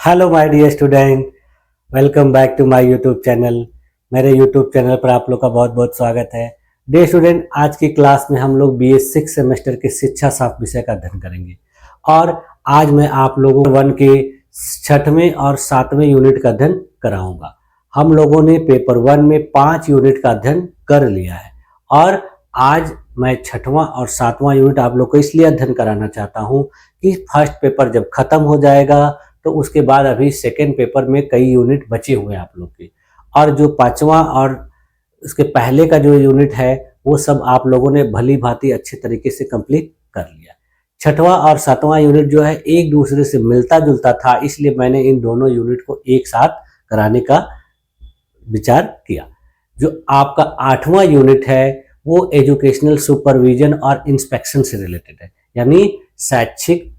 Hello my dear student, welcome back to my YouTube channel. मेरे YouTube channel पर आप लोग का बहुत बहुत स्वागत है। डियर स्टूडेंट, आज की क्लास में हम लोग BA 6 सेमेस्टर के शिक्षा शास्त्र विषय का अध्ययन करेंगे और आज मैं आप लोगों को 1 के 6वें और 7वें यूनिट का अध्ययन कराऊंगा। हम लोगों ने पेपर 1 में 5 यूनिट का अध्ययन कर लिया है और आज मैं 6वां और 7वां यूनिट आप लोग को इसलिए अध्ययन कराना चाहता हूं कि फर्स्ट पेपर जब खत्म हो जाएगा तो उसके बाद अभी सेकेंड पेपर में कई यूनिट बचे हुए हैं आप लोग के, और जो 5वां और उसके पहले का जो यूनिट है वो सब आप लोगों ने भली भांति अच्छे तरीके से कंप्लीट कर लिया। 6वां और 7वां यूनिट जो है एक दूसरे से मिलता जुलता था, इसलिए मैंने इन दोनों यूनिट को एक साथ कराने का विचार किया। जो आपका 8वां यूनिट है वो एजुकेशनल सुपरविजन और इंस्पेक्शन से रिलेटेड है, यानी शैक्षिक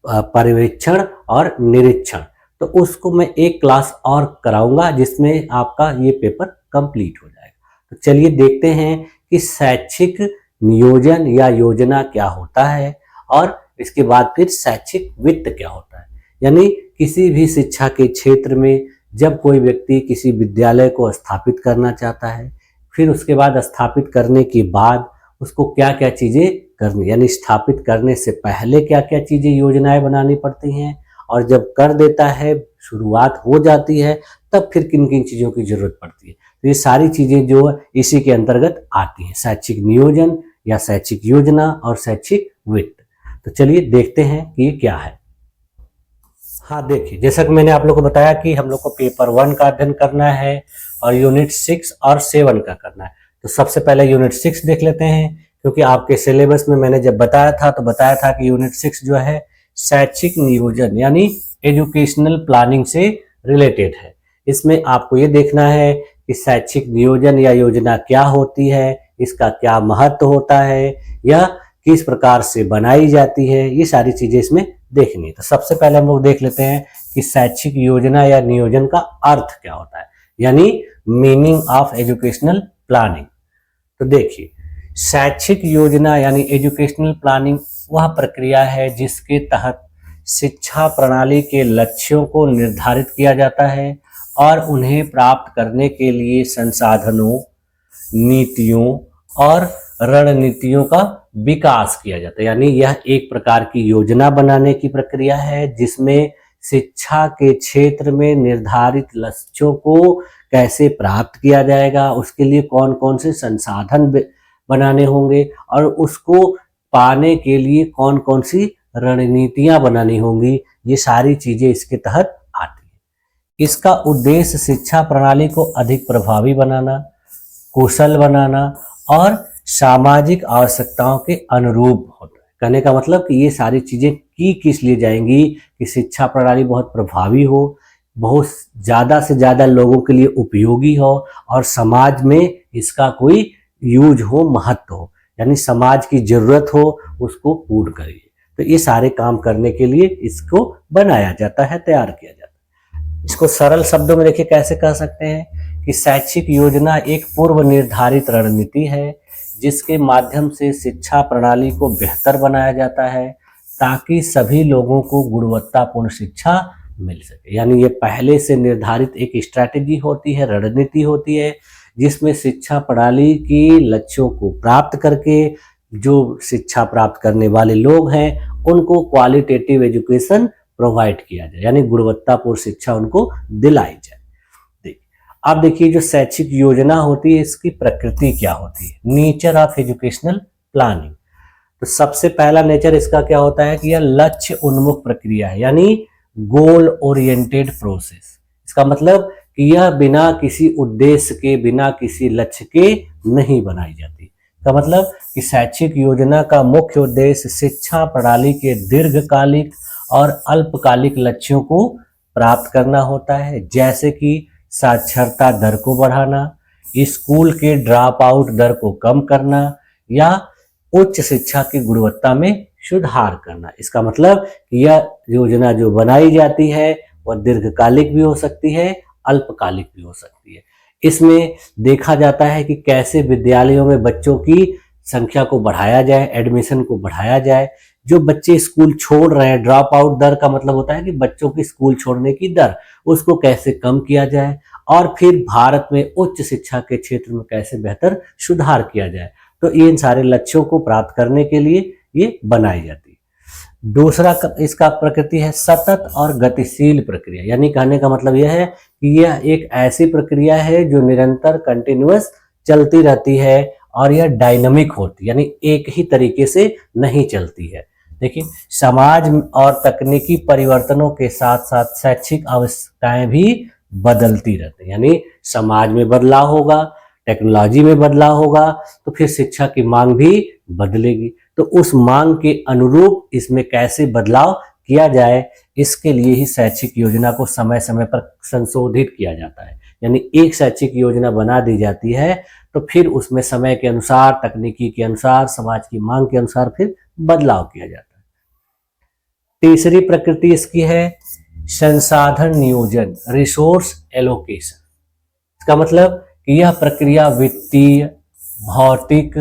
पर्यवेक्षण और निरीक्षण। तो उसको मैं एक क्लास और कराऊंगा जिसमें आपका ये पेपर कंप्लीट हो जाएगा। तो चलिए देखते हैं कि शैक्षिक नियोजन या योजना क्या होता है और इसके बाद फिर शैक्षिक वित्त क्या होता है। यानी किसी भी शिक्षा के क्षेत्र में जब कोई व्यक्ति किसी विद्यालय को स्थापित करना चाहता है, फिर उसके बाद स्थापित करने के बाद उसको क्या क्या चीजें करनी, यानी स्थापित करने से पहले क्या क्या चीजें योजनाएं बनानी पड़ती हैं, और जब कर देता है शुरुआत हो जाती है तब फिर किन किन चीजों की जरूरत पड़ती है। तो ये सारी चीजें जो इसी के अंतर्गत आती हैं, शैक्षिक नियोजन या शैक्षिक योजना और शैक्षिक वित्त। तो चलिए देखते हैं कि ये क्या है। हाँ देखिए, जैसा कि मैंने आप लोग को बताया कि हम लोग को पेपर 1 का अध्ययन करना है और यूनिट 6 और 7 का करना है। तो सबसे पहले यूनिट 6 देख लेते हैं, क्योंकि आपके सिलेबस में मैंने जब बताया था कि यूनिट 6 जो है शैक्षिक नियोजन यानी एजुकेशनल प्लानिंग से रिलेटेड है। इसमें आपको ये देखना है कि शैक्षिक नियोजन या योजना क्या होती है, इसका क्या महत्व होता है या किस प्रकार से बनाई जाती है, ये सारी चीजें इसमें देखनी है। तो सबसे पहले हम लोग देख लेते हैं कि शैक्षिक योजना या नियोजन का अर्थ क्या होता है, यानी मीनिंग ऑफ एजुकेशनल प्लानिंग। तो देखिए, शैक्षिक योजना यानी एजुकेशनल प्लानिंग वह प्रक्रिया है जिसके तहत शिक्षा प्रणाली के लक्ष्यों को निर्धारित किया जाता है और उन्हें प्राप्त करने के लिए संसाधनों, नीतियों और रणनीतियों का विकास किया जाता है। यानी यह एक प्रकार की योजना बनाने की प्रक्रिया है जिसमें शिक्षा के क्षेत्र में निर्धारित लक्ष्यों को कैसे प्राप्त किया जाएगा, उसके लिए कौन कौन से संसाधन बनाने होंगे और उसको पाने के लिए कौन कौन सी रणनीतियां बनानी होंगी, ये सारी चीजें इसके तहत आती है। इसका उद्देश्य शिक्षा प्रणाली को अधिक प्रभावी बनाना, कुशल बनाना और सामाजिक आवश्यकताओं के अनुरूप होता है। कहने का मतलब कि ये सारी चीजें किस लिए जाएंगी कि शिक्षा प्रणाली बहुत प्रभावी हो, बहुत ज़्यादा से ज़्यादा लोगों के लिए उपयोगी हो और समाज में इसका कोई यूज हो, महत्व हो, यानी समाज की जरूरत हो उसको पूर्ण करिए। तो ये सारे काम करने के लिए इसको बनाया जाता है, तैयार किया जाता है। इसको सरल शब्दों में देखिए कैसे कह सकते हैं कि शैक्षिक योजना एक पूर्व निर्धारित रणनीति है जिसके माध्यम से शिक्षा प्रणाली को बेहतर बनाया जाता है ताकि सभी लोगों को गुणवत्तापूर्ण शिक्षा मिल सके। यानी ये पहले से निर्धारित एक स्ट्रैटेजी होती है, रणनीति होती है जिसमें शिक्षा प्रणाली के लक्ष्यों को प्राप्त करके जो शिक्षा प्राप्त करने वाले लोग हैं उनको क्वालिटेटिव एजुकेशन प्रोवाइड किया जाए, यानी गुणवत्तापूर्ण शिक्षा उनको दिलाई जाए। अब देखिए, जो शैक्षिक योजना होती है इसकी प्रकृति क्या होती है, नेचर ऑफ एजुकेशनल प्लानिंग। तो सबसे पहला नेचर इसका क्या होता है कि यह लक्ष्य उन्मुख प्रक्रिया है, यानी गोल ओरिएंटेड प्रोसेस। इसका मतलब कि यह बिना किसी उद्देश्य के, बिना किसी लक्ष्य के नहीं बनाई जाती। का मतलब कि शैक्षिक योजना का मुख्य उद्देश्य शिक्षा प्रणाली के दीर्घकालिक और अल्पकालिक लक्ष्यों को प्राप्त करना होता है, जैसे कि साक्षरता दर को बढ़ाना, स्कूल के ड्रॉप आउट दर को कम करना या उच्च शिक्षा की गुणवत्ता में सुधार करना। इसका मतलब कि यह योजना जो बनाई जाती है वह दीर्घकालिक भी हो सकती है, अल्पकालिक भी हो सकती है। इसमें देखा जाता है कि कैसे विद्यालयों में बच्चों की संख्या को बढ़ाया जाए, एडमिशन को बढ़ाया जाए, जो बच्चे स्कूल छोड़ रहे हैं, ड्रॉप आउट दर का मतलब होता है कि बच्चों की स्कूल छोड़ने की दर, उसको कैसे कम किया जाए और फिर भारत में उच्च शिक्षा के क्षेत्र में कैसे बेहतर सुधार किया जाए। तो इन सारे लक्ष्यों को प्राप्त करने के लिए ये बनाई जाती है। दूसरा इसका प्रकृति है सतत और गतिशील प्रक्रिया, यानी कहने का मतलब यह है कि यह एक ऐसी प्रक्रिया है जो निरंतर कंटिन्यूअस चलती रहती है और यह डायनामिक होती है, यानी एक ही तरीके से नहीं चलती है। देखिए, समाज और तकनीकी परिवर्तनों के साथ साथ शैक्षिक आवश्यकताएं भी बदलती रहती हैं, यानी समाज में बदलाव होगा, टेक्नोलॉजी में बदलाव होगा, तो फिर शिक्षा की मांग भी बदलेगी। तो उस मांग के अनुरूप इसमें कैसे बदलाव किया जाए, इसके लिए ही शैक्षिक योजना को समय समय पर संशोधित किया जाता है। यानी एक शैक्षिक योजना बना दी जाती है तो फिर उसमें समय के अनुसार, तकनीकी के अनुसार, समाज की मांग के अनुसार फिर बदलाव किया जाता है। तीसरी प्रकृति इसकी है संसाधन नियोजन, रिसोर्स एलोकेशन। इसका मतलब कि यह प्रक्रिया वित्तीय, भौतिक,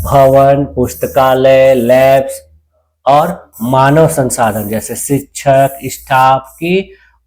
भवन, पुस्तकालय, लैब्स और मानव संसाधन जैसे शिक्षक, स्टाफ के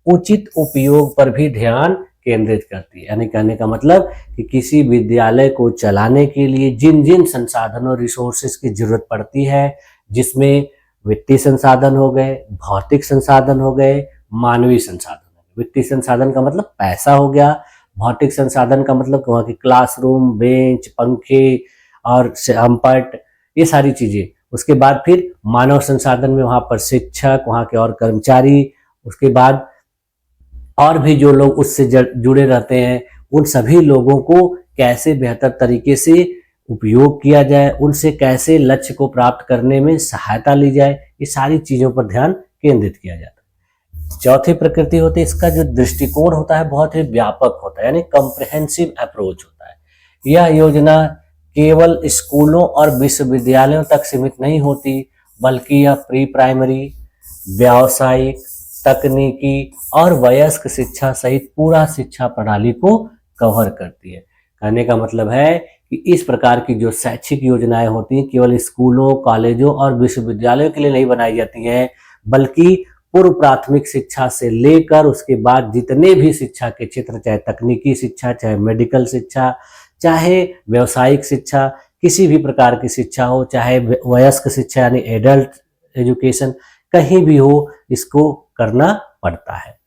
उचित उपयोग पर भी ध्यान केंद्रित करती है। यानी कहने का मतलब कि किसी विद्यालय को चलाने के लिए जिन जिन संसाधनों, रिसोर्सेज की जरूरत पड़ती है, जिसमें वित्तीय संसाधन हो गए, भौतिक संसाधन हो गए, मानवीय संसाधन हो गए। वित्तीय संसाधन का मतलब पैसा हो गया, भौतिक संसाधन का मतलब वहाँ की क्लासरूम, बेंच, पंखे और श्यामपट, ये सारी चीजें। उसके बाद फिर मानव संसाधन में वहां पर शिक्षक, वहां के और कर्मचारी, उसके बाद और भी जो लोग उससे जुड़े रहते हैं, उन सभी लोगों को कैसे बेहतर तरीके से उपयोग किया जाए, उनसे कैसे लक्ष्य को प्राप्त करने में सहायता ली जाए, ये सारी चीजों पर ध्यान केंद्रित किया जाता है। चौथी प्रकृति होती है, इसका जो दृष्टिकोण होता है बहुत ही व्यापक होता है, यानी कॉम्प्रिहेंसिव अप्रोच होता है। यह योजना केवल स्कूलों और विश्वविद्यालयों तक सीमित नहीं होती, बल्कि यह प्री प्राइमरी, व्यावसायिक, तकनीकी और वयस्क शिक्षा सहित पूरा शिक्षा प्रणाली को कवर करती है। कहने का मतलब है कि इस प्रकार की जो शैक्षिक योजनाएं होती हैं केवल स्कूलों, कॉलेजों और विश्वविद्यालयों के लिए नहीं बनाई जाती हैं, बल्कि पूर्व प्राथमिक शिक्षा से लेकर उसके बाद जितने भी शिक्षा के क्षेत्र, चाहे तकनीकी शिक्षा, चाहे मेडिकल शिक्षा, चाहे व्यावसायिक शिक्षा, किसी भी प्रकार की शिक्षा हो, चाहे वयस्क शिक्षा यानी एडल्ट एजुकेशन, कहीं भी हो, इसको करना पड़ता है।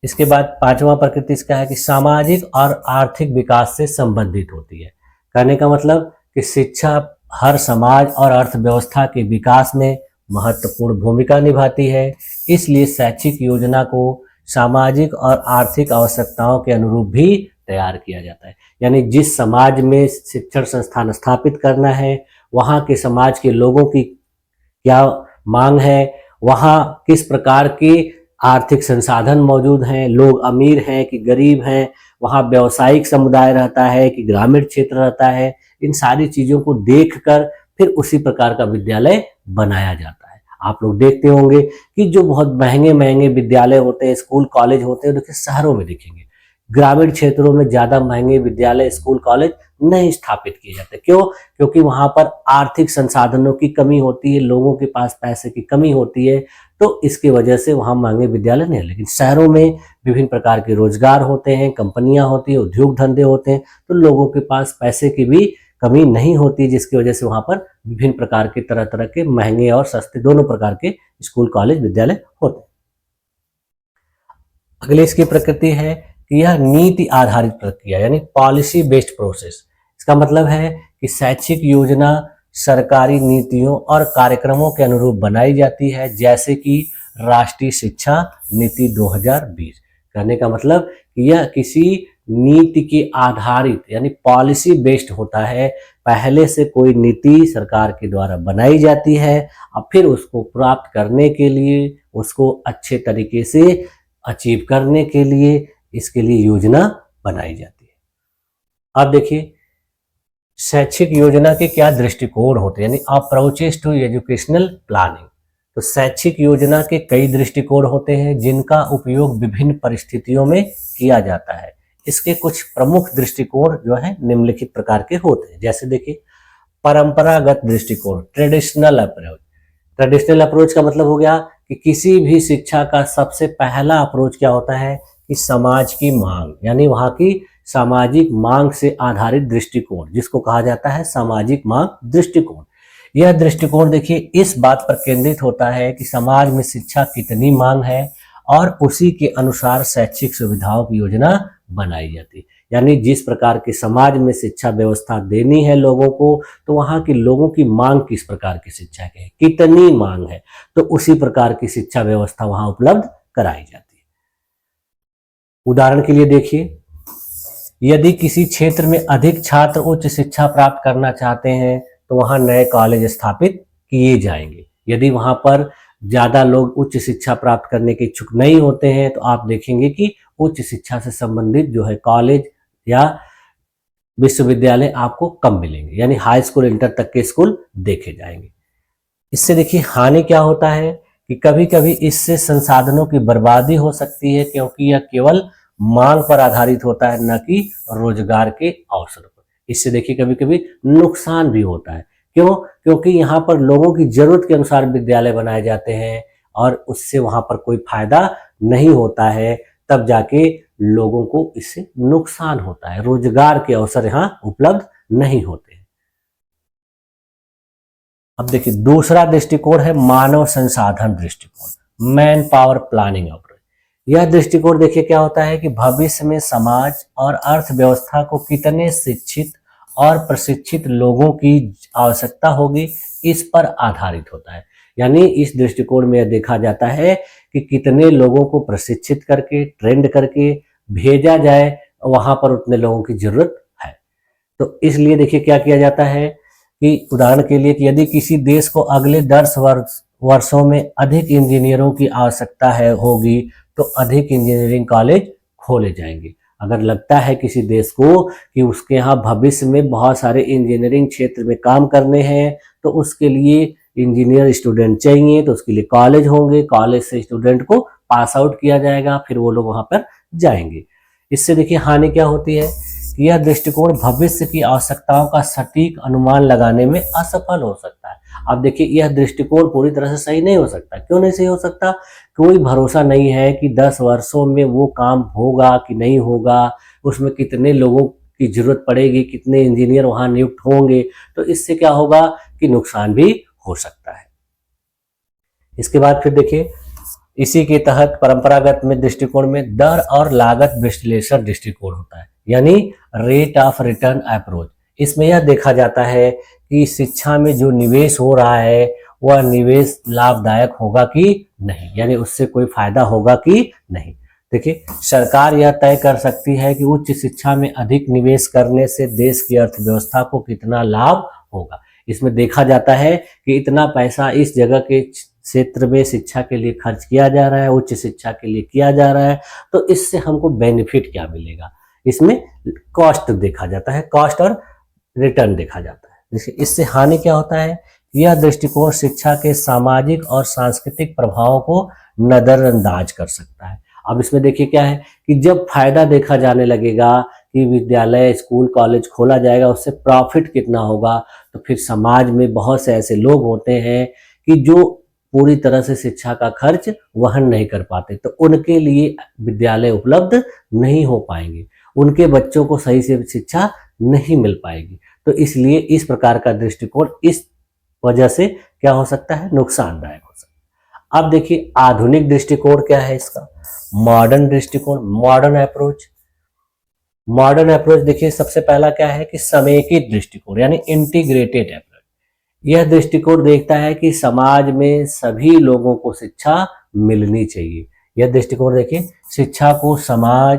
इसके बाद पांचवा प्रकृति इसका है कि सामाजिक और आर्थिक विकास से संबंधित होती है। कहने का मतलब कि शिक्षा हर समाज और अर्थव्यवस्था के विकास में महत्वपूर्ण भूमिका निभाती है, इसलिए शैक्षिक योजना को सामाजिक और आर्थिक आवश्यकताओं के अनुरूप भी तैयार किया जाता है। यानी जिस समाज में शिक्षण संस्थान स्थापित करना है, वहाँ के समाज के लोगों की क्या मांग है, वहाँ किस प्रकार के आर्थिक संसाधन मौजूद हैं, लोग अमीर हैं कि गरीब हैं, वहाँ व्यावसायिक समुदाय रहता है कि ग्रामीण क्षेत्र रहता है, इन सारी चीजों को देखकर फिर उसी प्रकार का विद्यालय बनाया जाता है। आप लोग देखते होंगे कि जो बहुत महंगे महंगे विद्यालय होते हैं, स्कूल कॉलेज होते हैं, देखिए शहरों में दिखेंगे, ग्रामीण क्षेत्रों में ज्यादा महंगे विद्यालय, स्कूल कॉलेज नहीं स्थापित किए जाते। क्यों? क्योंकि वहां पर आर्थिक संसाधनों की कमी होती है, लोगों के पास पैसे की कमी होती है, तो इसकी वजह से वहां महंगे विद्यालय नहीं है। लेकिन शहरों में विभिन्न प्रकार के रोजगार होते हैं, कंपनियां होती है, उद्योग धंधे होते हैं, तो लोगों के पास पैसे की भी कमी नहीं होती, जिसकी वजह से वहां पर विभिन्न प्रकार के तरह तरह के महंगे और सस्ते दोनों प्रकार के स्कूल कॉलेज विद्यालय होते हैं। अगली इसकी प्रकृति है कि यह नीति आधारित प्रक्रिया यानी पॉलिसी बेस्ड प्रोसेस। इसका मतलब है कि शैक्षिक योजना सरकारी नीतियों और कार्यक्रमों के अनुरूप बनाई जाती है, जैसे कि राष्ट्रीय शिक्षा नीति 2020। कहने का मतलब कि यह किसी नीति के आधारित यानी पॉलिसी बेस्ड होता है। पहले से कोई नीति सरकार के द्वारा बनाई जाती है और फिर उसको प्राप्त करने के लिए, उसको अच्छे तरीके से अचीव करने के लिए इसके लिए योजना बनाई जाती है। अब देखिए शैक्षिक योजना के क्या दृष्टिकोण होते हैं, यानी अप्रोचेस टू एजुकेशनल प्लानिंग। तो शैक्षिक योजना के कई दृष्टिकोण होते हैं जिनका उपयोग विभिन्न परिस्थितियों में किया जाता है। इसके कुछ प्रमुख दृष्टिकोण जो है निम्नलिखित प्रकार के होते हैं। जैसे देखिए, परंपरागत दृष्टिकोण, ट्रेडिशनल अप्रोच। ट्रेडिशनल अप्रोच का मतलब हो गया कि किसी भी शिक्षा का सबसे पहला अप्रोच क्या होता है कि समाज की मांग, यानी वहां की सामाजिक मांग से आधारित दृष्टिकोण, जिसको कहा जाता है सामाजिक मांग दृष्टिकोण। यह दृष्टिकोण देखिए इस बात पर केंद्रित होता है कि समाज में शिक्षा कितनी मांग है और उसी के अनुसार शैक्षिक सुविधाओं की योजना बनाई जाती है। यानी जिस प्रकार के समाज में शिक्षा व्यवस्था देनी है लोगों को, तो वहां के लोगों की मांग किस प्रकार की शिक्षा की है, कितनी मांग है, तो उसी प्रकार की शिक्षा व्यवस्था वहां उपलब्ध कराई जाती है। उदाहरण के लिए देखिए, यदि किसी क्षेत्र में अधिक छात्र उच्च शिक्षा प्राप्त करना चाहते हैं तो वहां नए कॉलेज स्थापित किए जाएंगे। यदि वहां पर ज्यादा लोग उच्च शिक्षा प्राप्त करने के इच्छुक नहीं होते हैं तो आप देखेंगे कि उच्च शिक्षा से संबंधित जो है कॉलेज या विश्वविद्यालय आपको कम मिलेंगे, यानी हाई स्कूल इंटर तक के स्कूल देखे जाएंगे। इससे देखिए हानि क्या होता है कि कभी कभी इससे संसाधनों की बर्बादी हो सकती है, क्योंकि यह केवल मांग पर आधारित होता है, न कि रोजगार के अवसर पर। इससे देखिए कभी कभी नुकसान भी होता है। क्यों? क्योंकि यहाँ पर लोगों की जरूरत के अनुसार विद्यालय बनाए जाते हैं और उससे वहां पर कोई फायदा नहीं होता है, तब जाके लोगों को इससे नुकसान होता है, रोजगार के अवसर यहाँ उपलब्ध नहीं होते। अब देखिए दूसरा दृष्टिकोण है मानव संसाधन दृष्टिकोण, मैन पावर प्लानिंग अप्रोच। यह दृष्टिकोण देखिए क्या होता है कि भविष्य में समाज और अर्थव्यवस्था को कितने शिक्षित और प्रशिक्षित लोगों की आवश्यकता होगी, इस पर आधारित होता है। यानी इस दृष्टिकोण में यह देखा जाता है कि कितने लोगों को प्रशिक्षित करके ट्रेंड करके भेजा जाए, वहां पर उतने लोगों की जरूरत है। तो इसलिए देखिए क्या किया जाता है कि उदाहरण के लिए कि यदि किसी देश को अगले 10 वर्षों में अधिक इंजीनियरों की आवश्यकता है होगी तो अधिक इंजीनियरिंग कॉलेज खोले जाएंगे। अगर लगता है किसी देश को कि उसके यहाँ भविष्य में बहुत सारे इंजीनियरिंग क्षेत्र में काम करने हैं, तो उसके लिए इंजीनियर स्टूडेंट चाहिए, तो उसके लिए कॉलेज होंगे, कॉलेज से स्टूडेंट को पास आउट किया जाएगा, फिर वो लोग वहां पर जाएंगे। इससे देखिए हानि क्या होती है कि यह दृष्टिकोण भविष्य की आवश्यकताओं का सटीक अनुमान लगाने में असफल हो सकता है। अब देखिए यह दृष्टिकोण पूरी तरह से सही नहीं हो सकता। क्यों नहीं सही हो सकता? कोई भरोसा नहीं है कि 10 वर्षों में वो काम होगा कि नहीं होगा, उसमें कितने लोगों की जरूरत पड़ेगी, कितने इंजीनियर वहां नियुक्त होंगे, तो इससे क्या होगा कि नुकसान भी हो सकता है। इसके बाद फिर देखिए इसी के तहत परंपरागत में दृष्टिकोण में दर और लागत विश्लेषण दृष्टिकोण होता है, यानी रेट ऑफ रिटर्न अप्रोच। इसमें यह देखा जाता है कि शिक्षा में जो निवेश हो रहा है वह निवेश लाभदायक होगा कि नहीं, यानी उससे कोई फायदा होगा कि नहीं। देखिए सरकार यह तय कर सकती है कि उच्च शिक्षा में अधिक निवेश करने से देश की अर्थव्यवस्था को कितना लाभ होगा। इसमें देखा जाता है कि इतना पैसा इस जगह के क्षेत्र में शिक्षा के लिए खर्च किया जा रहा है, उच्च शिक्षा के लिए किया जा रहा है, तो इससे हमको बेनिफिट क्या मिलेगा। इसमें कॉस्ट देखा जाता है, कॉस्ट और रिटर्न देखा जाता है। इससे हानि क्या होता है, यह दृष्टिकोण शिक्षा के सामाजिक और सांस्कृतिक प्रभावों को नजरअंदाज कर सकता है। अब इसमें देखिए क्या है कि जब फायदा देखा जाने लगेगा कि विद्यालय स्कूल कॉलेज खोला जाएगा, उससे प्रॉफिट कितना होगा, तो फिर समाज में बहुत से ऐसे लोग होते हैं कि जो पूरी तरह से शिक्षा का खर्च वहन नहीं कर पाते, तो उनके लिए विद्यालय उपलब्ध नहीं हो पाएंगे, उनके बच्चों को सही से शिक्षा नहीं मिल पाएगी। तो इसलिए इस प्रकार का दृष्टिकोण इस वजह से क्या हो सकता है, नुकसानदायक हो सकता है। अब देखिए आधुनिक दृष्टिकोण क्या है इसका, मॉडर्न दृष्टिकोण, मॉडर्न अप्रोच। मॉडर्न अप्रोच देखिए सबसे पहला क्या है कि समेकित दृष्टिकोण, यानी इंटीग्रेटेड अप्रोच। यह दृष्टिकोण देखता है कि समाज में सभी लोगों को शिक्षा मिलनी चाहिए। यह दृष्टिकोण देखिए शिक्षा को समाज,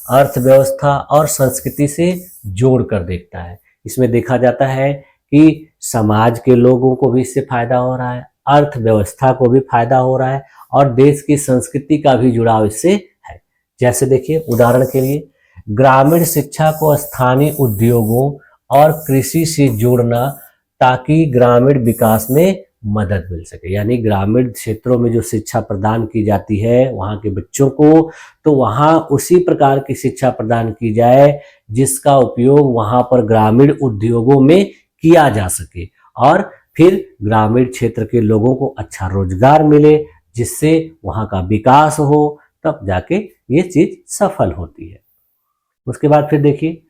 अर्थव्यवस्था और संस्कृति से जोड़कर देखता है। इसमें देखा जाता है कि समाज के लोगों को भी इससे फायदा हो रहा है, अर्थव्यवस्था को भी फायदा हो रहा है और देश की संस्कृति का भी जुड़ाव इससे है। जैसे देखिए उदाहरण के लिए ग्रामीण शिक्षा को स्थानीय उद्योगों और कृषि से जोड़ना, ताकि ग्रामीण विकास में मदद मिल सके। यानी ग्रामीण क्षेत्रों में जो शिक्षा प्रदान की जाती है वहाँ के बच्चों को, तो वहाँ उसी प्रकार की शिक्षा प्रदान की जाए जिसका उपयोग वहाँ पर ग्रामीण उद्योगों में किया जा सके और फिर ग्रामीण क्षेत्र के लोगों को अच्छा रोजगार मिले, जिससे वहां का विकास हो, तब जाके ये चीज सफल होती है। उसके बाद फिर देखिए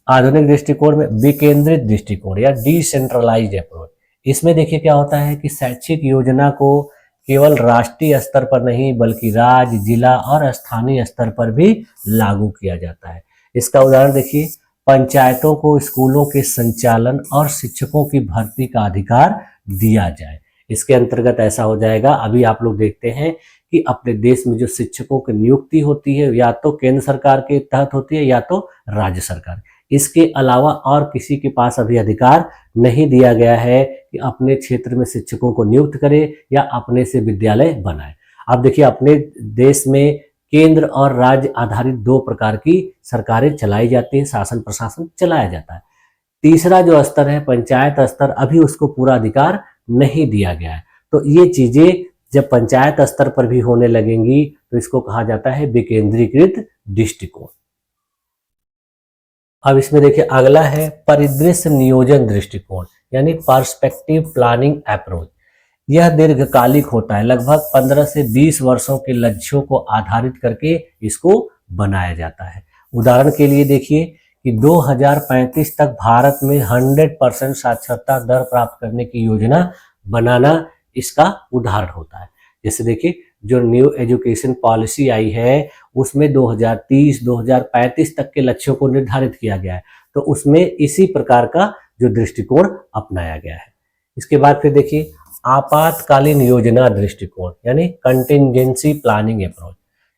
आधुनिक दृष्टिकोण में विकेंद्रित दृष्टिकोण या डिसेंट्रलाइज्ड अप्रोच। इसमें देखिए क्या होता है कि शैक्षिक योजना को केवल राष्ट्रीय स्तर पर नहीं बल्कि राज्य, जिला और स्थानीय स्तर पर भी लागू किया जाता है। इसका उदाहरण देखिए, पंचायतों को स्कूलों के संचालन और शिक्षकों की भर्ती का अधिकार दिया जाए। इसके अंतर्गत ऐसा हो जाएगा, अभी आप लोग देखते हैं कि अपने देश में जो शिक्षकों की नियुक्ति होती है या तो केंद्र सरकार के तहत होती है या तो राज्य सरकार। इसके अलावा और किसी के पास अभी अधिकार नहीं दिया गया है कि अपने क्षेत्र में शिक्षकों को नियुक्त करे या अपने से विद्यालय बनाए। अब देखिए अपने देश में केंद्र और राज्य आधारित दो प्रकार की सरकारें चलाई जाती है, शासन प्रशासन चलाया जाता है। तीसरा जो स्तर है पंचायत स्तर, अभी उसको पूरा अधिकार नहीं दिया गया है। तो ये चीजें जब पंचायत स्तर पर भी होने लगेंगी तो इसको कहा जाता है विकेंद्रीकृत दृष्टिकोण। अब इसमें देखिए अगला है परिदृश्य नियोजन दृष्टिकोण यानी पर्सपेक्टिव प्लानिंग अप्रोच। यह दीर्घकालिक होता है, लगभग 15 से 20 वर्षों के लक्ष्यों को आधारित करके इसको बनाया जाता है। उदाहरण के लिए देखिए कि 2035 तक भारत में 100% साक्षरता दर प्राप्त करने की योजना बनाना इसका उदाहरण होता है। जैसे देखिए जो न्यू एजुकेशन पॉलिसी आई है उसमें 2030-2035 तक के लक्ष्यों को निर्धारित किया गया है, तो उसमें इसी प्रकार का जो दृष्टिकोण अपनाया गया है। इसके बाद फिर देखिए आपातकालीन योजना दृष्टिकोण यानी कंटिंजेंसी प्लानिंग अप्रोच।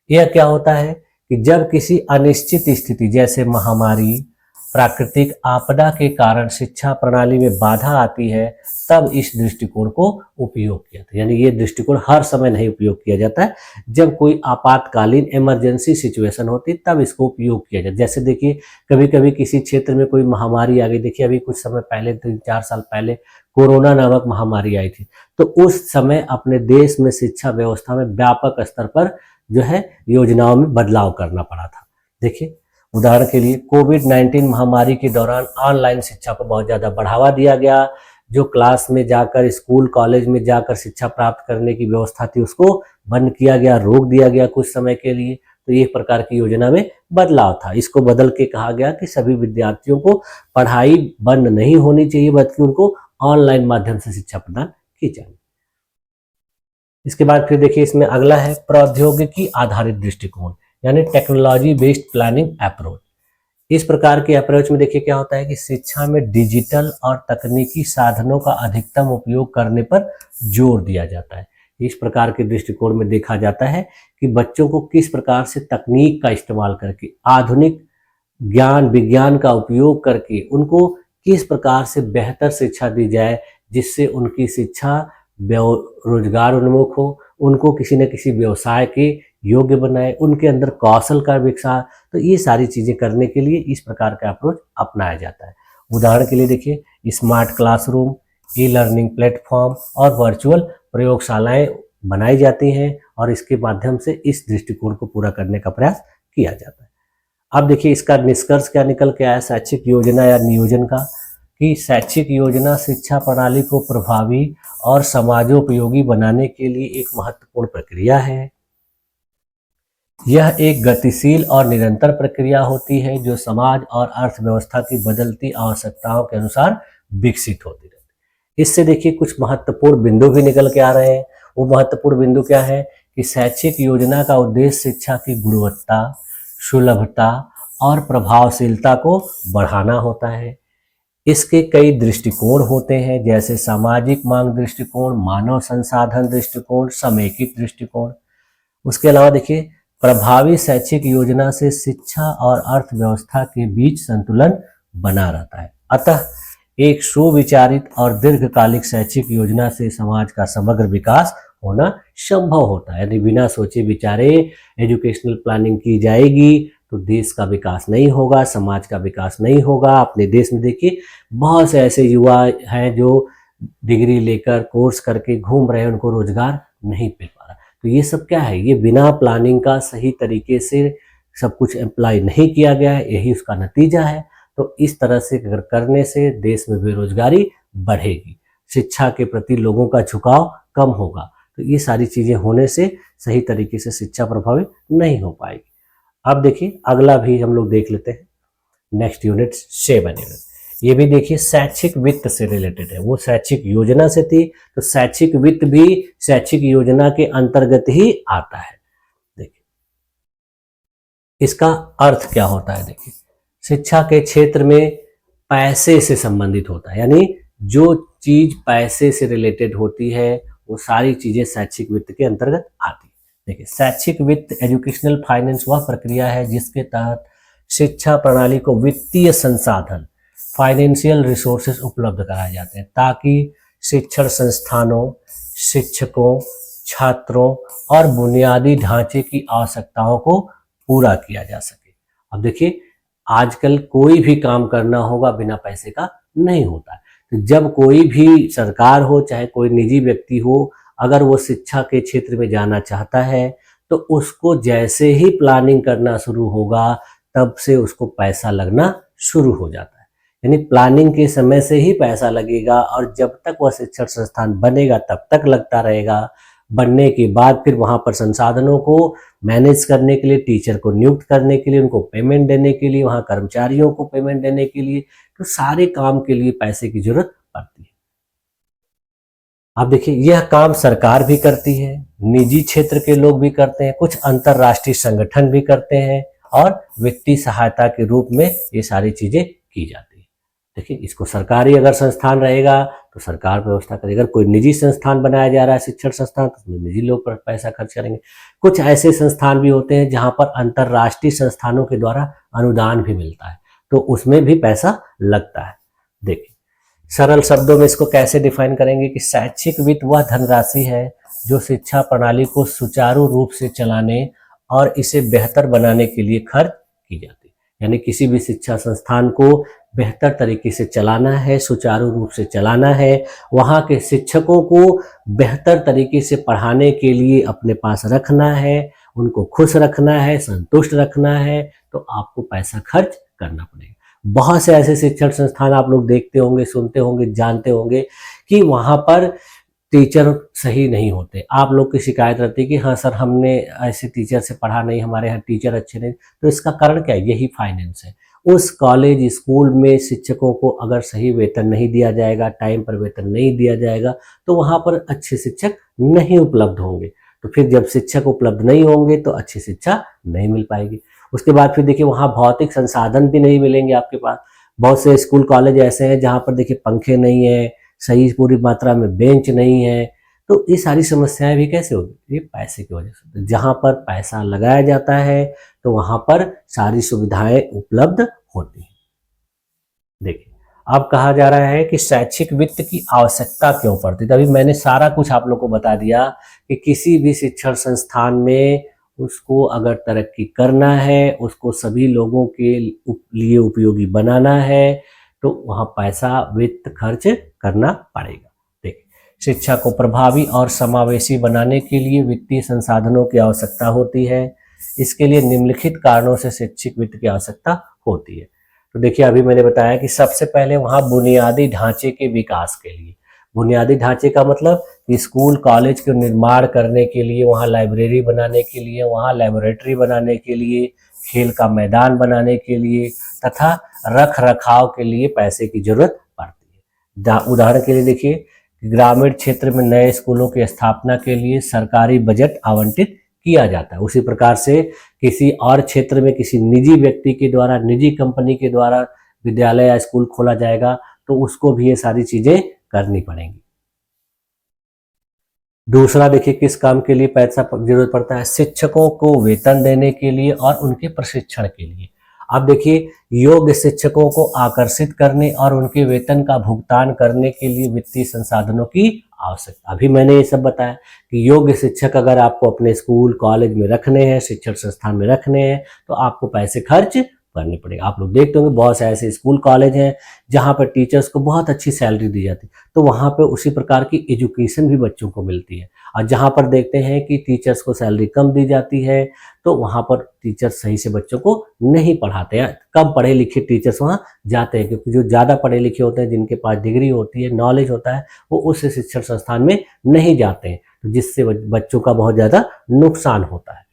यह क्या होता है कि जब किसी अनिश्चित स्थिति जैसे महामारी, प्राकृतिक आपदा के कारण शिक्षा प्रणाली में बाधा आती है, तब इस दृष्टिकोण को उपयोग किया जाता है। यानी ये दृष्टिकोण हर समय नहीं उपयोग किया जाता है, जब कोई आपातकालीन इमरजेंसी सिचुएशन होती तब इसको उपयोग किया जाता है। जैसे देखिए कभी कभी किसी क्षेत्र में कोई महामारी आ गई, देखिए अभी कुछ समय पहले 3-4 साल पहले कोरोना नामक महामारी आई थी, तो उस समय अपने देश में शिक्षा व्यवस्था में व्यापक स्तर पर जो है योजनाओं में बदलाव करना पड़ा था। देखिए उदाहरण के लिए कोविड-19 महामारी के दौरान ऑनलाइन शिक्षा को बहुत ज़्यादा बढ़ावा दिया गया। जो क्लास में जाकर स्कूल कॉलेज में जाकर शिक्षा प्राप्त करने की व्यवस्था थी उसको बंद किया गया, रोक दिया गया कुछ समय के लिए। तो एक प्रकार की योजना में बदलाव था। इसको बदल के कहा गया कि सभी विद्यार्थियों को पढ़ाई बंद नहीं होनी चाहिए बल्कि उनको ऑनलाइन माध्यम से शिक्षा प्रदान की जाए। इसके बाद फिर देखिए इसमें अगला है प्रौद्योगिकी आधारित दृष्टिकोण यानी टेक्नोलॉजी बेस्ड प्लानिंग अप्रोच। इस प्रकार के अप्रोच में देखिए क्या होता है कि शिक्षा में डिजिटल और तकनीकी साधनों का अधिकतम उपयोग करने पर जोर दिया जाता है। इस प्रकार के दृष्टिकोण में देखा जाता है कि बच्चों को किस प्रकार से तकनीक का इस्तेमाल करके, आधुनिक ज्ञान विज्ञान का उपयोग करके उनको किस प्रकार से बेहतर शिक्षा दी जाए, जिससे उनकी शिक्षा रोजगार उन्मुख हो, उनको किसी न किसी व्यवसाय के योग्य बनाए, उनके अंदर कौशल का विकास। तो ये सारी चीजें करने के लिए इस प्रकार का अप्रोच अपनाया जाता है। उदाहरण के लिए देखिए smart classroom, e learning platform और वर्चुअल प्रयोगशालाएं बनाई जाती हैं और इसके माध्यम से इस दृष्टिकोण को पूरा करने का प्रयास किया जाता है। अब देखिए इसका निष्कर्ष क्या निकल के आया शैक्षिक योजना या नियोजन का, कि शैक्षिक योजना शिक्षा प्रणाली को प्रभावी और समाजोपयोगी बनाने के लिए एक महत्वपूर्ण प्रक्रिया है। यह एक गतिशील और निरंतर प्रक्रिया होती है जो समाज और अर्थव्यवस्था की बदलती आवश्यकताओं के अनुसार विकसित होती रहती है। इससे देखिए कुछ महत्वपूर्ण बिंदु भी निकल के आ रहे हैं। वो महत्वपूर्ण बिंदु क्या है कि शैक्षिक योजना का उद्देश्य शिक्षा की गुणवत्ता, सुलभता और प्रभावशीलता को बढ़ाना होता है। इसके कई दृष्टिकोण होते हैं जैसे सामाजिक मांग दृष्टिकोण, मानव संसाधन दृष्टिकोण, समेकित दृष्टिकोण। उसके अलावा देखिए प्रभावी शैक्षिक योजना से शिक्षा और अर्थव्यवस्था के बीच संतुलन बना रहता है। अतः एक सुविचारित और दीर्घकालिक शैक्षिक योजना से समाज का समग्र विकास होना संभव होता है। यदि बिना सोचे विचारे एजुकेशनल प्लानिंग की जाएगी तो देश का विकास नहीं होगा, समाज का विकास नहीं होगा। अपने देश में देखिए बहुत से ऐसे युवा हैं जो डिग्री लेकर कोर्स करके घूम रहे हैं, उनको रोजगार नहीं मिल पा रहा। तो ये सब क्या है, ये बिना प्लानिंग का सही तरीके से सब कुछ अप्लाई नहीं किया गया है, यही उसका नतीजा है। तो इस तरह से करने से देश में बेरोजगारी बढ़ेगी, शिक्षा के प्रति लोगों का झुकाव कम होगा। तो ये सारी चीजें होने से सही तरीके से शिक्षा प्रभावित नहीं हो पाएगी। अब देखिए अगला भी हम लोग देख लेते हैं, नेक्स्ट यूनिट 7 यूनिट। ये भी देखिए शैक्षिक वित्त से रिलेटेड है, वो शैक्षिक योजना से थी, तो शैक्षिक वित्त भी शैक्षिक योजना के अंतर्गत ही आता है। देखिए इसका अर्थ क्या होता है, देखिए शिक्षा के क्षेत्र में पैसे से संबंधित होता है, यानी जो चीज पैसे से रिलेटेड होती है वो सारी चीजें शैक्षिक वित्त के अंतर्गत आती है। देखिए शैक्षिक वित्त एजुकेशनल फाइनेंस वह प्रक्रिया है जिसके तहत शिक्षा प्रणाली को वित्तीय संसाधन फाइनेंशियल रिसोर्सेज उपलब्ध कराए जाते हैं ताकि शिक्षण संस्थानों, शिक्षकों, छात्रों और बुनियादी ढांचे की आवश्यकताओं को पूरा किया जा सके। अब देखिए आजकल कोई भी काम करना होगा बिना पैसे का नहीं होता है। तो जब कोई भी सरकार हो चाहे कोई निजी व्यक्ति हो, अगर वो शिक्षा के क्षेत्र में जाना चाहता है तो उसको जैसे ही प्लानिंग करना शुरू होगा तब से उसको पैसा लगना शुरू हो जाता है। यानी प्लानिंग के समय से ही पैसा लगेगा और जब तक वह शिक्षण संस्थान बनेगा तब तक लगता रहेगा। बनने के बाद फिर वहां पर संसाधनों को मैनेज करने के लिए, टीचर को नियुक्त करने के लिए, उनको पेमेंट देने के लिए, वहां कर्मचारियों को पेमेंट देने के लिए, तो सारे काम के लिए पैसे की जरूरत पड़ती है। अब देखिए यह काम सरकार भी करती है, निजी क्षेत्र के लोग भी करते हैं, कुछ अंतरराष्ट्रीय संगठन भी करते हैं और वित्तीय सहायता के रूप में ये सारी चीजें की जाती है। देखिए इसको सरकारी अगर संस्थान रहेगा तो सरकार व्यवस्था करेगी, अगर कोई निजी संस्थान बनाया जा रहा है शिक्षण संस्थान तो उसमें निजी लोग पैसा खर्च करेंगे। कुछ ऐसे संस्थान भी होते हैं जहां पर अंतरराष्ट्रीय संस्थानों के द्वारा अनुदान भी मिलता है तो उसमें भी पैसा लगता है। देखिए सरल शब्दों में इसको कैसे डिफाइन करेंगे कि शैक्षिक वित्त वह धनराशि है जो शिक्षा प्रणाली को सुचारू रूप से चलाने और इसे बेहतर बनाने के लिए खर्च की जाती है। यानी किसी भी शिक्षा संस्थान को बेहतर तरीके से चलाना है, सुचारू रूप से चलाना है, वहाँ के शिक्षकों को बेहतर तरीके से पढ़ाने के लिए अपने पास रखना है, उनको खुश रखना है, संतुष्ट रखना है, तो आपको पैसा खर्च करना पड़ेगा। बहुत से ऐसे शिक्षण संस्थान आप लोग देखते होंगे, सुनते होंगे, जानते होंगे कि वहाँ पर टीचर सही नहीं होते। आप लोग की शिकायत रहती है कि हाँ सर हमने ऐसे टीचर से पढ़ा नहीं, हमारे यहाँ टीचर अच्छे नहीं। तो इसका कारण क्या है? यही फाइनेंस है। उस कॉलेज स्कूल में शिक्षकों को अगर सही वेतन नहीं दिया जाएगा, टाइम पर वेतन नहीं दिया जाएगा, तो वहाँ पर अच्छे शिक्षक नहीं उपलब्ध होंगे। तो फिर जब शिक्षक उपलब्ध नहीं होंगे तो अच्छी शिक्षा नहीं मिल पाएगी। उसके बाद फिर देखिए वहाँ भौतिक संसाधन भी नहीं मिलेंगे आपके पास। बहुत से स्कूल कॉलेज ऐसे हैं जहाँ पर देखिए पंखे नहीं है, सही पूरी मात्रा में बेंच नहीं है। तो ये सारी समस्याएं भी कैसे होगी? ये पैसे की वजह से। जहाँ पर पैसा लगाया जाता है तो वहाँ पर सारी सुविधाएं उपलब्ध होती हैं। देखिए अब कहा जा रहा है कि शैक्षिक वित्त की आवश्यकता क्यों पड़ती है। अभी मैंने सारा कुछ आप लोग को बता दिया कि किसी भी शिक्षण संस्थान में उसको अगर तरक्की करना है, उसको सभी लोगों के लिए उपयोगी बनाना है, तो वहाँ पैसा वित्त खर्च करना पड़ेगा। देखिए शिक्षा को प्रभावी और समावेशी बनाने के लिए वित्तीय संसाधनों की आवश्यकता होती है। इसके लिए निम्नलिखित कारणों से शैक्षिक वित्त की आवश्यकता होती है। तो देखिए अभी मैंने बताया कि सबसे पहले वहाँ बुनियादी ढांचे के विकास के लिए, बुनियादी ढांचे का मतलब स्कूल कॉलेज के निर्माण करने के लिए, वहाँ लाइब्रेरी बनाने के लिए, वहाँ लेबोरेटरी बनाने के लिए, खेल का मैदान बनाने के लिए तथा रख रखाव के लिए पैसे की जरूरत पड़ती है। उदाहरण के लिए देखिए ग्रामीण क्षेत्र में नए स्कूलों की स्थापना के लिए सरकारी बजट आवंटित किया जाता है। उसी प्रकार से किसी और क्षेत्र में किसी निजी व्यक्ति के द्वारा, निजी कंपनी के द्वारा विद्यालय या स्कूल खोला जाएगा तो उसको भी ये सारी चीजें करनी पड़ेंगी। दूसरा देखिए किस काम के लिए पैसा जरूरत पड़ता है? शिक्षकों को वेतन देने के लिए और उनके प्रशिक्षण के लिए। अब देखिए योग्य शिक्षकों को आकर्षित करने और उनके वेतन का भुगतान करने के लिए वित्तीय संसाधनों की आवश्यकता। अभी मैंने ये सब बताया कि योग्य शिक्षक अगर आपको अपने स्कूल कॉलेज में रखने हैं, शिक्षण संस्थान में रखने हैं, तो आपको पैसे खर्च करनी पड़ेगी। आप लोग देखते होंगे बहुत से ऐसे स्कूल कॉलेज हैं जहाँ पर टीचर्स को बहुत अच्छी सैलरी दी जाती है, तो वहाँ पे उसी प्रकार की एजुकेशन भी बच्चों को मिलती है। और जहाँ पर देखते हैं कि टीचर्स को सैलरी कम दी जाती है, तो वहाँ पर टीचर्स सही से बच्चों को नहीं पढ़ाते हैं। कम पढ़े लिखे टीचर्स वहाँ जाते हैं, क्योंकि जो ज़्यादा पढ़े लिखे होते हैं, जिनके पास डिग्री होती है, नॉलेज होता है, वो उस शिक्षण संस्थान में नहीं जाते हैं, तो जिससे बच्चों का बहुत ज़्यादा नुकसान होता है।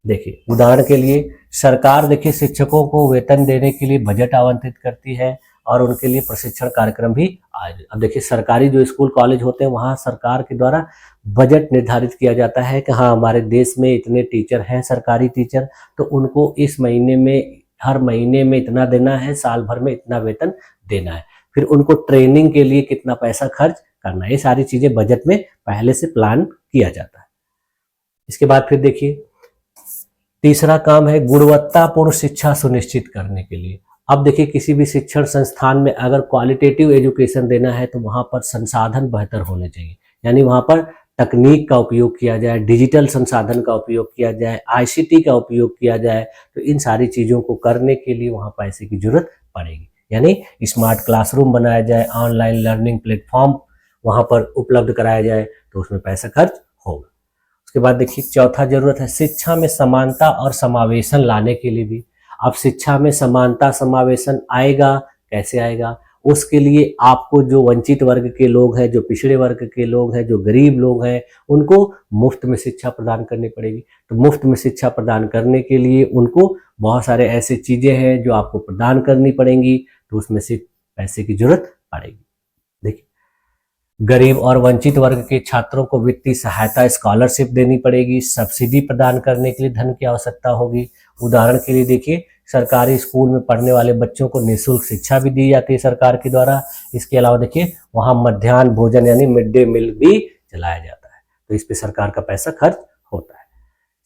देखिए उदाहरण के लिए सरकार देखिए शिक्षकों को वेतन देने के लिए बजट आवंटित करती है और उनके लिए प्रशिक्षण कार्यक्रम भी आयोजित। अब देखिए सरकारी जो स्कूल कॉलेज होते हैं वहाँ सरकार के द्वारा बजट निर्धारित किया जाता है कि हाँ हमारे देश में इतने टीचर हैं, सरकारी टीचर, तो उनको इस महीने में, हर महीने में इतना देना है, साल भर में इतना वेतन देना है, फिर उनको ट्रेनिंग के लिए कितना पैसा खर्च करना है, ये सारी चीजें बजट में पहले से प्लान किया जाता है। इसके बाद फिर देखिए तीसरा काम है गुणवत्तापूर्ण शिक्षा सुनिश्चित करने के लिए। अब देखिए किसी भी शिक्षण संस्थान में अगर क्वालिटेटिव एजुकेशन देना है तो वहाँ पर संसाधन बेहतर होने चाहिए, यानी वहाँ पर तकनीक का उपयोग किया जाए, डिजिटल संसाधन का उपयोग किया जाए, आईसीटी का उपयोग किया जाए। तो इन सारी चीज़ों को करने के लिए वहाँ पैसे की जरूरत पड़ेगी, यानी स्मार्ट क्लासरूम बनाया जाए, ऑनलाइन लर्निंग प्लेटफॉर्म वहाँ पर उपलब्ध कराया जाए, तो उसमें पैसा खर्च होगा। उसके बाद देखिए चौथा जरूरत है शिक्षा में समानता और समावेशन लाने के लिए भी। अब शिक्षा में समानता समावेशन आएगा, कैसे आएगा? उसके लिए आपको जो वंचित वर्ग के लोग हैं, जो पिछड़े वर्ग के लोग हैं, जो गरीब लोग हैं, उनको मुफ्त में शिक्षा प्रदान करनी पड़ेगी। तो मुफ्त में शिक्षा प्रदान करने के लिए उनको बहुत सारे ऐसे चीजें हैं जो आपको प्रदान करनी पड़ेंगी, तो उसमें से पैसे की जरूरत पड़ेगी। देखिए गरीब और वंचित वर्ग के छात्रों को वित्तीय सहायता, स्कॉलरशिप देनी पड़ेगी, सब्सिडी प्रदान करने के लिए धन की आवश्यकता होगी। उदाहरण के लिए देखिए सरकारी स्कूल में पढ़ने वाले बच्चों को निःशुल्क शिक्षा भी दी जाती है सरकार के द्वारा। इसके अलावा देखिए वहाँ मध्याह्न भोजन यानी मिड डे मील भी चलाया जाता है, तो इस पे सरकार का पैसा खर्च होता है।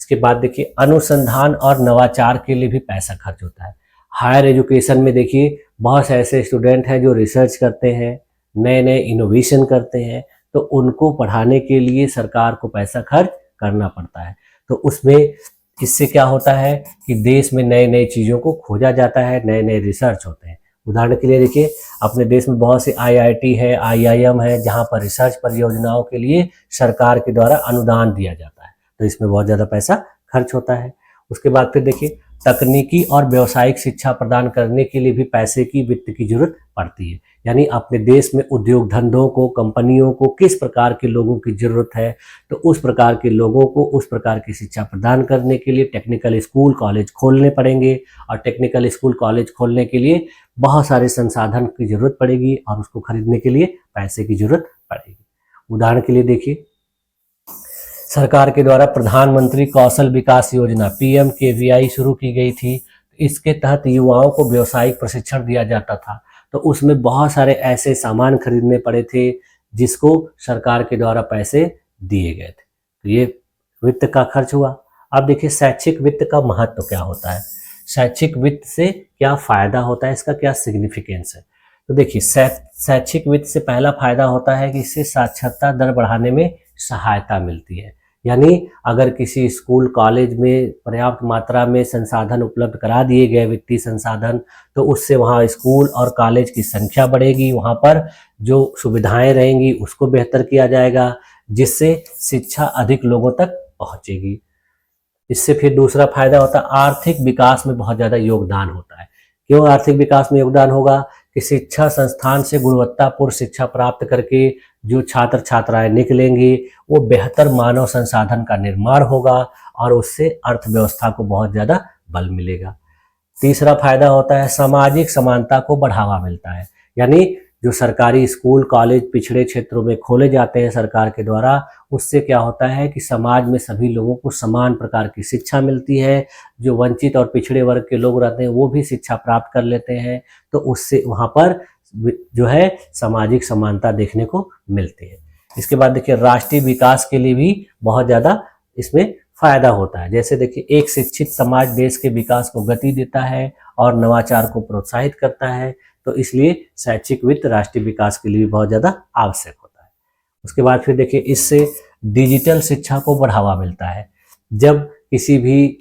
इसके बाद देखिए अनुसंधान और नवाचार के लिए भी पैसा खर्च होता है। हायर एजुकेशन में देखिए बहुत से ऐसे स्टूडेंट हैं जो रिसर्च करते हैं, नए नए इनोवेशन करते हैं, तो उनको पढ़ाने के लिए सरकार को पैसा खर्च करना पड़ता है। तो उसमें इससे क्या होता है कि देश में नए नए चीज़ों को खोजा जाता है, नए नए रिसर्च होते हैं। उदाहरण के लिए देखिए अपने देश में बहुत से आईआईटी है, आईआईएम है, जहाँ पर रिसर्च परियोजनाओं के लिए सरकार के द्वारा अनुदान दिया जाता है, तो इसमें बहुत ज़्यादा पैसा खर्च होता है। उसके बाद फिर देखिए तकनीकी और व्यावसायिक शिक्षा प्रदान करने के लिए भी पैसे की, वित्त की जरूरत पड़ती है। यानी अपने देश में उद्योग धंधों को, कंपनियों को किस प्रकार के लोगों की जरूरत है, तो उस प्रकार के लोगों को उस प्रकार की शिक्षा प्रदान करने के लिए टेक्निकल स्कूल कॉलेज खोलने पड़ेंगे, और टेक्निकल स्कूल कॉलेज खोलने के लिए बहुत सारे संसाधन की जरूरत पड़ेगी और उसको खरीदने के लिए पैसे की जरूरत पड़ेगी। उदाहरण के लिए देखिए सरकार के द्वारा प्रधानमंत्री कौशल विकास योजना PMKVI शुरू की गई थी। इसके तहत युवाओं को व्यावसायिक प्रशिक्षण दिया जाता था, तो उसमें बहुत सारे ऐसे सामान खरीदने पड़े थे जिसको सरकार के द्वारा पैसे दिए गए थे, तो ये वित्त का खर्च हुआ। अब देखिए शैक्षिक वित्त का महत्व क्या होता है, शैक्षिक वित्त से क्या फायदा होता है, इसका क्या सिग्निफिकेंस है। तो देखिए शैक्षिक वित्त से पहला फायदा होता है कि इससे साक्षरता दर बढ़ाने में सहायता मिलती है। यानी अगर किसी स्कूल कॉलेज में पर्याप्त मात्रा में संसाधन उपलब्ध करा दिए गए, वित्तीय संसाधन, तो उससे वहाँ स्कूल और कॉलेज की संख्या बढ़ेगी, वहाँ पर जो सुविधाएं रहेंगी उसको बेहतर किया जाएगा, जिससे शिक्षा अधिक लोगों तक पहुँचेगी। इससे फिर दूसरा फायदा होता है आर्थिक विकास में बहुत ज़्यादा योगदान होता है। क्यों आर्थिक विकास में योगदान होगा कि शिक्षा संस्थान से गुणवत्तापूर्ण शिक्षा प्राप्त करके जो छात्र छात्राएं निकलेंगे वो बेहतर मानव संसाधन का निर्माण होगा और उससे अर्थव्यवस्था को बहुत ज़्यादा बल मिलेगा। तीसरा फायदा होता है सामाजिक समानता को बढ़ावा मिलता है। यानी जो सरकारी स्कूल कॉलेज पिछड़े क्षेत्रों में खोले जाते हैं सरकार के द्वारा, उससे क्या होता है कि समाज में सभी लोगों को समान प्रकार की शिक्षा मिलती है। जो वंचित और पिछड़े वर्ग के लोग रहते हैं वो भी शिक्षा प्राप्त कर लेते हैं, तो उससे वहाँ पर जो है सामाजिक समानता देखने को मिलती है। इसके बाद देखिए राष्ट्रीय विकास के लिए भी बहुत ज़्यादा इसमें फायदा होता है। जैसे देखिए एक शिक्षित समाज देश के विकास को गति देता है और नवाचार को प्रोत्साहित करता है, तो इसलिए शैक्षिक वित्त राष्ट्रीय विकास के लिए भी बहुत ज़्यादा आवश्यक होता है। उसके बाद फिर देखिए इससे डिजिटल शिक्षा को बढ़ावा मिलता है। जब किसी भी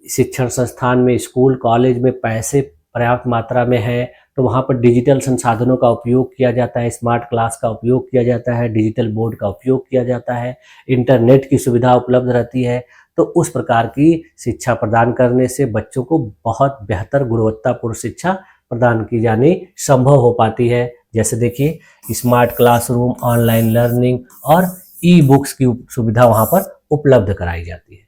शिक्षण संस्थान में, स्कूल कॉलेज में पैसे पर्याप्त मात्रा में है तो वहाँ पर डिजिटल संसाधनों का उपयोग किया जाता है, स्मार्ट क्लास का उपयोग किया जाता है, डिजिटल बोर्ड का उपयोग किया जाता है, इंटरनेट की सुविधा उपलब्ध रहती है। तो उस प्रकार की शिक्षा प्रदान करने से बच्चों को बहुत बेहतर गुणवत्तापूर्ण शिक्षा प्रदान की जानी संभव हो पाती है। जैसे देखिए स्मार्ट क्लासरूम, ऑनलाइन लर्निंग और ई बुक्स की सुविधा वहाँ पर उपलब्ध कराई जाती है।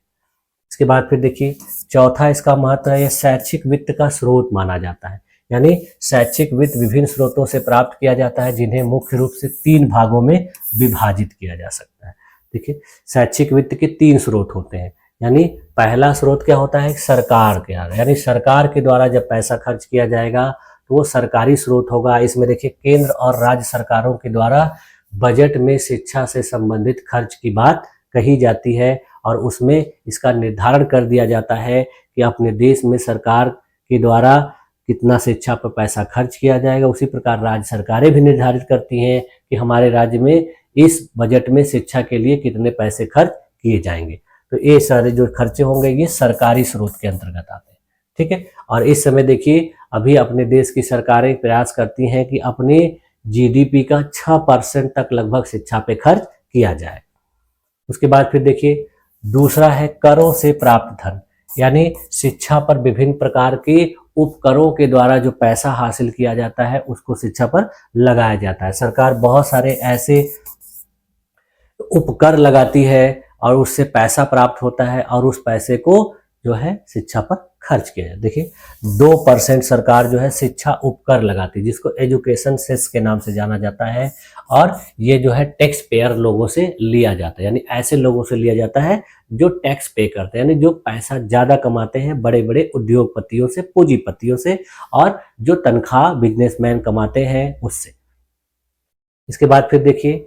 इसके बाद फिर देखिए चौथा इसका महत्व है, यह शैक्षिक वित्त का स्रोत माना जाता है। यानी शैक्षिक वित्त विभिन्न स्रोतों से प्राप्त किया जाता है जिन्हें मुख्य रूप से 3 भागों में विभाजित किया जा सकता है। देखिए शैक्षिक वित्त के 3 स्रोत होते हैं। यानी पहला स्रोत क्या होता है, सरकार के द्वारा, यानी सरकार के द्वारा जब पैसा खर्च किया जाएगा तो वो सरकारी स्रोत होगा। इसमें देखिए केंद्र और राज्य सरकारों के द्वारा बजट में शिक्षा से संबंधित खर्च की बात कही जाती है और उसमें इसका निर्धारण कर दिया जाता है कि अपने देश में सरकार के द्वारा कितना शिक्षा पर पैसा खर्च किया जाएगा। उसी प्रकार राज्य सरकारें भी निर्धारित करती हैं कि हमारे राज्य में इस बजट में शिक्षा के लिए कितने पैसे खर्च किए जाएंगे। तो ये सारे जो खर्चे होंगे ये सरकारी स्रोत के अंतर्गत आते हैं, ठीक है। और इस समय देखिए अभी अपने देश की सरकारें प्रयास करती हैं कि अपने जीडीपी का 6% तक लगभग शिक्षा पे खर्च किया जाए। उसके बाद फिर देखिए दूसरा है करों से प्राप्त धन, यानी शिक्षा पर विभिन्न प्रकार के उपकरों के द्वारा जो पैसा हासिल किया जाता है उसको शिक्षा पर लगाया जाता है। सरकार बहुत सारे ऐसे उपकर लगाती है और उससे पैसा प्राप्त होता है और उस पैसे को जो है शिक्षा पर खर्च किया जाता है। देखिए 2% सरकार जो है शिक्षा उपकर लगाती है जिसको एजुकेशन सेस के नाम से जाना जाता है और ये जो है टैक्स पेयर लोगों से लिया जाता है, यानी ऐसे लोगों से लिया जाता है जो टैक्स पे करते हैं, यानी जो पैसा ज्यादा कमाते हैं, बड़े बड़े उद्योगपतियों से, पूंजीपतियों से, और जो तनख्वाह बिजनेसमैन कमाते हैं उससे। इसके बाद फिर देखिए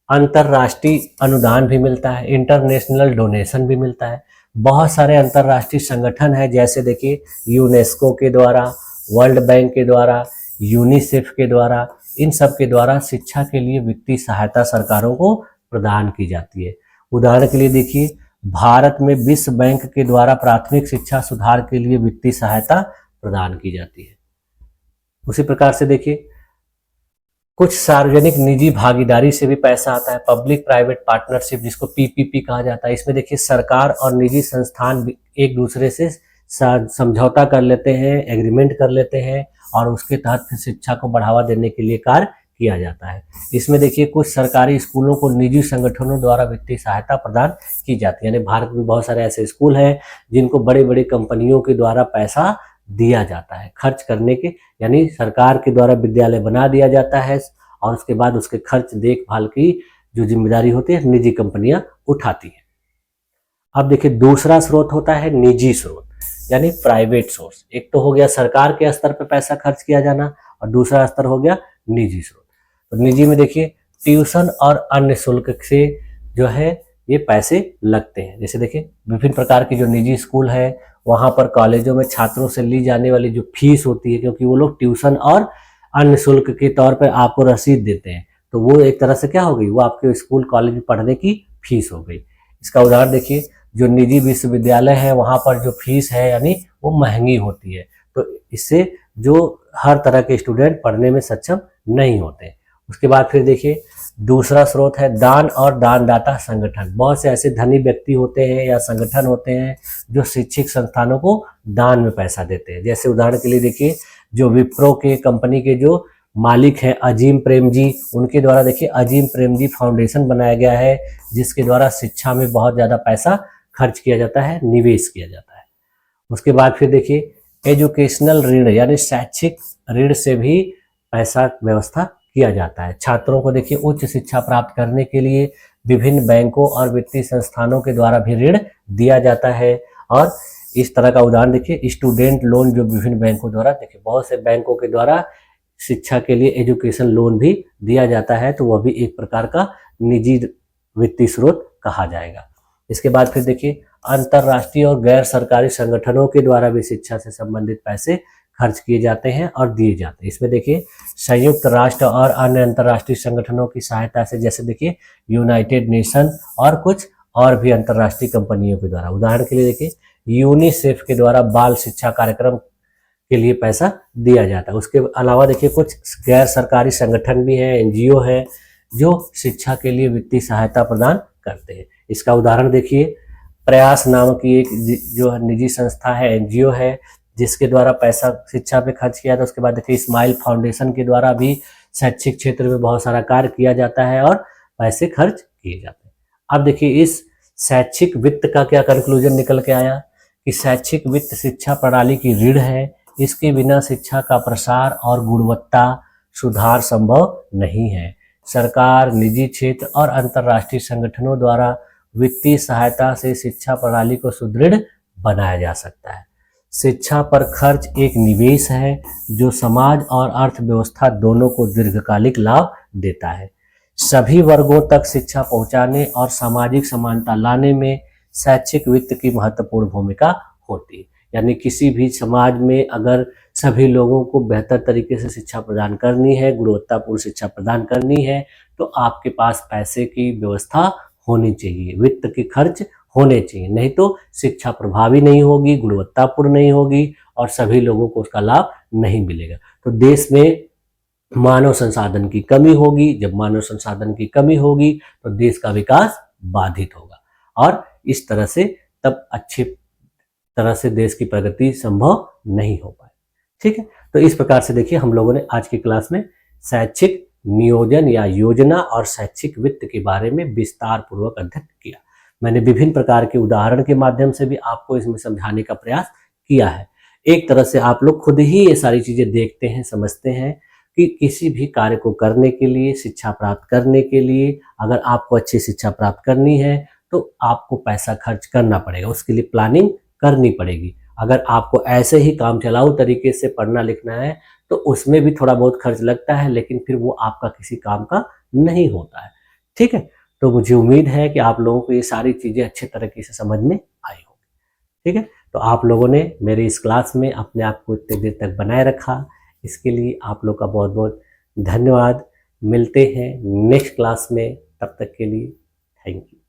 अंतरराष्ट्रीय अनुदान भी मिलता है, इंटरनेशनल डोनेशन भी मिलता है। बहुत सारे अंतरराष्ट्रीय संगठन है, जैसे देखिए यूनेस्को के द्वारा, वर्ल्ड बैंक के द्वारा, यूनिसेफ के द्वारा, इन सब के द्वारा शिक्षा के लिए वित्तीय सहायता सरकारों को प्रदान की जाती है। उदाहरण के लिए देखिए भारत में विश्व बैंक के द्वारा प्राथमिक शिक्षा सुधार के लिए वित्तीय सहायता प्रदान की जाती है। उसी प्रकार से देखिए कुछ सार्वजनिक निजी भागीदारी से भी पैसा आता है, पब्लिक प्राइवेट पार्टनरशिप जिसको पीपीपी कहा जाता है। इसमें देखिए सरकार और निजी संस्थान एक दूसरे से समझौता कर लेते हैं, एग्रीमेंट कर लेते हैं और उसके तहत फिर शिक्षा को बढ़ावा देने के लिए कार्य किया जाता है। इसमें देखिए कुछ सरकारी स्कूलों को निजी संगठनों द्वारा वित्तीय सहायता प्रदान की जाती है, यानी भारत में बहुत सारे ऐसे स्कूल हैं जिनको बड़े बड़े कंपनियों के द्वारा पैसा दिया जाता है खर्च करने के, यानी सरकार के द्वारा विद्यालय बना दिया जाता है और उसके बाद उसके खर्च देखभाल की जो जिम्मेदारी होती है निजी कंपनियां उठाती है। अब देखिए दूसरा स्रोत होता है निजी स्रोत, यानी प्राइवेट सोर्स। एक तो हो गया सरकार के स्तर पर पैसा खर्च किया जाना और दूसरा स्तर हो गया निजी स्रोत। तो निजी में देखिए ट्यूशन और अन्य शुल्क से जो है ये पैसे लगते हैं। जैसे देखिए विभिन्न प्रकार की जो निजी स्कूल है वहां पर कॉलेजों में छात्रों से ली जाने वाली जो फीस होती है, क्योंकि वो लोग ट्यूशन और अन्य शुल्क के तौर पर आपको रसीद देते हैं, तो वो एक तरह से क्या हो गई, वो आपके स्कूल कॉलेज में पढ़ने की फीस हो गई। इसका उदाहरण देखिए जो निजी विश्वविद्यालय है वहां पर जो फीस है यानी वो महंगी होती है, तो इससे जो हर तरह के स्टूडेंट पढ़ने में सक्षम नहीं होते। उसके बाद फिर देखिए दूसरा स्रोत है दान और दानदाता संगठन। बहुत से ऐसे धनी व्यक्ति होते हैं या संगठन होते हैं जो शैक्षिक संस्थानों को दान में पैसा देते हैं। जैसे उदाहरण के लिए देखिए जो विप्रो के कंपनी के जो मालिक हैं अजीम प्रेम जी, उनके द्वारा देखिए अजीम प्रेम जी फाउंडेशन बनाया गया है जिसके द्वारा शिक्षा में बहुत ज़्यादा पैसा खर्च किया जाता है, निवेश किया जाता है। उसके बाद फिर देखिए एजुकेशनल ऋण यानी शैक्षिक ऋण से भी पैसा व्यवस्था किया जाता है। छात्रों को देखिए उच्च शिक्षा प्राप्त करने के लिए विभिन्न बैंकों और वित्तीय संस्थानों के द्वारा भी ऋण दिया जाता है। और इस तरह का उदाहरण देखिए स्टूडेंट लोन जो विभिन्न बैंकों द्वारा, देखिए बहुत से बैंकों के द्वारा शिक्षा के लिए एजुकेशन लोन भी दिया जाता है, तो वह भी एक प्रकार का निजी वित्तीय स्रोत कहा जाएगा। इसके बाद फिर देखिए अंतरराष्ट्रीय और गैर सरकारी संगठनों के द्वारा भी शिक्षा से संबंधित पैसे खर्च किए जाते हैं और दिए जाते हैं। इसमें देखिए संयुक्त राष्ट्र और अन्य अंतर्राष्ट्रीय संगठनों की सहायता से, जैसे देखिए यूनाइटेड नेशन और कुछ और भी अंतर्राष्ट्रीय कंपनियों के द्वारा। उदाहरण के लिए देखिए यूनिसेफ के द्वारा बाल शिक्षा कार्यक्रम के लिए पैसा दिया जाता है। उसके अलावा देखिए कुछ गैर सरकारी संगठन भी हैं, एनजीओ है, जो शिक्षा के लिए वित्तीय सहायता प्रदान करते हैं। इसका उदाहरण देखिए, प्रयास नामक की एक जो निजी संस्था है, एनजीओ है, जिसके द्वारा पैसा शिक्षा पे खर्च किया था। उसके बाद देखिए स्माइल फाउंडेशन के द्वारा भी शैक्षिक क्षेत्र में बहुत सारा कार्य किया जाता है और पैसे खर्च किए जाते हैं। अब देखिए इस शैक्षिक वित्त का क्या कंक्लूजन निकल के आया कि शैक्षिक वित्त शिक्षा प्रणाली की रीढ़ है। इसके बिना शिक्षा का प्रसार और गुणवत्ता सुधार संभव नहीं है। सरकार, निजी क्षेत्र और अंतर्राष्ट्रीय संगठनों द्वारा वित्तीय सहायता से शिक्षा प्रणाली को सुदृढ़ बनाया जा सकता है। शिक्षा पर खर्च एक निवेश है जो समाज और अर्थव्यवस्था दोनों को दीर्घकालिक लाभ देता है। सभी वर्गों तक शिक्षा पहुंचाने और सामाजिक समानता लाने में शैक्षिक वित्त की महत्वपूर्ण भूमिका होती है। यानी किसी भी समाज में अगर सभी लोगों को बेहतर तरीके से शिक्षा प्रदान करनी है, गुणवत्तापूर्ण शिक्षा प्रदान करनी है, तो आपके पास पैसे की व्यवस्था होनी चाहिए, वित्त की खर्च होने चाहिए। नहीं तो शिक्षा प्रभावी नहीं होगी, गुणवत्तापूर्ण नहीं होगी और सभी लोगों को उसका लाभ नहीं मिलेगा। तो देश में मानव संसाधन की कमी होगी। जब मानव संसाधन की कमी होगी तो देश का विकास बाधित होगा और इस तरह से तब अच्छी तरह से देश की प्रगति संभव नहीं हो पाए। ठीक है, तो इस प्रकार से देखिए हम लोगों ने आज की क्लास में शैक्षिक नियोजन या योजना और शैक्षिक वित्त के बारे में विस्तार पूर्वक अध्ययन किया। मैंने विभिन्न प्रकार के उदाहरण के माध्यम से भी आपको इसमें समझाने का प्रयास किया है। एक तरह से आप लोग खुद ही ये सारी चीजें देखते हैं, समझते हैं कि किसी भी कार्य को करने के लिए, शिक्षा प्राप्त करने के लिए, अगर आपको अच्छी शिक्षा प्राप्त करनी है तो आपको पैसा खर्च करना पड़ेगा, उसके लिए प्लानिंग करनी पड़ेगी। अगर आपको ऐसे ही काम चलाऊ तरीके से पढ़ना लिखना है तो उसमें भी थोड़ा बहुत खर्च लगता है, लेकिन फिर वो आपका किसी काम का नहीं होता है। ठीक है, तो मुझे उम्मीद है कि आप लोगों को ये सारी चीजें अच्छे तरीके से समझ में आई होगी। ठीक है, तो आप लोगों ने मेरे इस क्लास में अपने आप को इतने देर तक बनाए रखा, इसके लिए आप लोग का बहुत बहुत धन्यवाद। मिलते हैं नेक्स्ट क्लास में, तब तक के लिए थैंक यू।